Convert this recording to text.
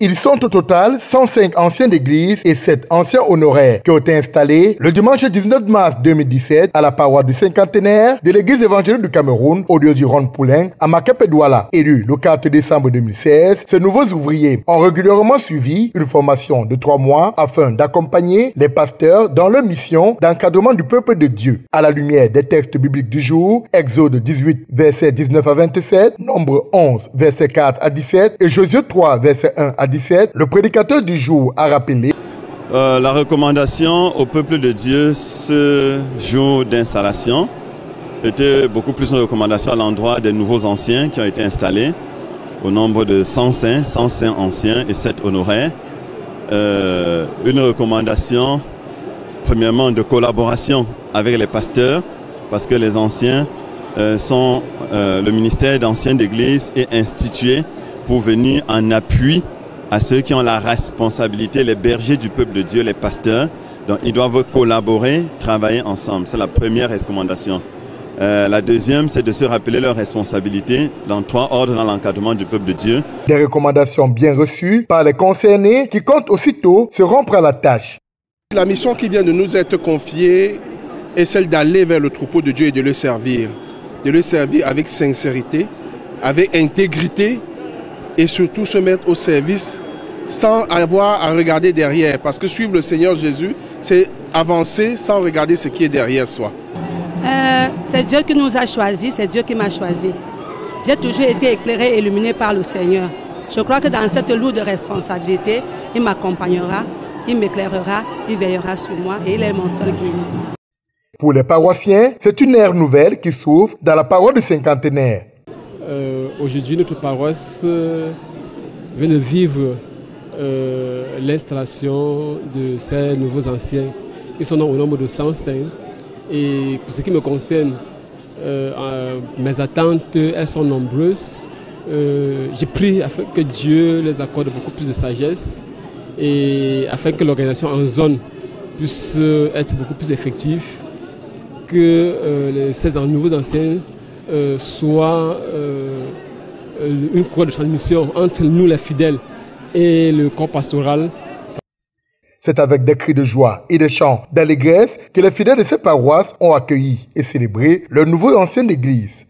Ils sont au total 105 anciens d'église et 7 anciens honoraires qui ont été installés le dimanche 19 mars 2017 à la paroisse du cinquantenaire de l'église évangélique du Cameroun au lieu du Ron Poulain à Makapé-Douala. Élus le 4 décembre 2016, ces nouveaux ouvriers ont régulièrement suivi une formation de 3 mois afin d'accompagner les pasteurs dans leur mission d'encadrement du peuple de Dieu. À la lumière des textes bibliques du jour, Exode 18, versets 19 à 27, Nombre 11, versets 4 à 17 et Josué 3, verset 1 à 17, le prédicateur du jour a rappelé la recommandation au peuple de Dieu ce jour d'installation était beaucoup plus une recommandation à l'endroit des nouveaux anciens qui ont été installés au nombre de 105 anciens et 7 honoraires. Une recommandation premièrement de collaboration avec les pasteurs parce que les anciens le ministère d'anciens d'église est institué pour venir en appui à ceux qui ont la responsabilité, les bergers du peuple de Dieu, les pasteurs. Donc, ils doivent collaborer, travailler ensemble. C'est la première recommandation. La deuxième, c'est de se rappeler leurs responsabilités dans 3 ordres dans l'encadrement du peuple de Dieu. Des recommandations bien reçues par les concernés qui comptent aussitôt se rompre à la tâche. La mission qui vient de nous être confiée est celle d'aller vers le troupeau de Dieu et de le servir. De le servir avec sincérité, avec intégrité, et surtout se mettre au service sans avoir à regarder derrière. Parce que suivre le Seigneur Jésus, c'est avancer sans regarder ce qui est derrière soi. C'est Dieu qui nous a choisis, c'est Dieu qui m'a choisi. J'ai toujours été éclairé et illuminé par le Seigneur. Je crois que dans cette lourde responsabilité, il m'accompagnera, il m'éclairera, il veillera sur moi et il est mon seul guide. Pour les paroissiens, c'est une ère nouvelle qui s'ouvre dans la paroisse du cinquantenaire. Aujourd'hui, notre paroisse vient de vivre l'installation de ces nouveaux anciens qui sont au nombre de 105. Et pour ce qui me concerne, mes attentes, elles sont nombreuses. J'ai prié afin que Dieu les accorde beaucoup plus de sagesse et afin que l'organisation en zone puisse être beaucoup plus effective, que ces nouveaux anciens soient une cour de transmission entre nous les fidèles et le corps pastoral. C'est avec des cris de joie et des chants d'allégresse que les fidèles de ces paroisses ont accueilli et célébré leur nouveau ancien d'église.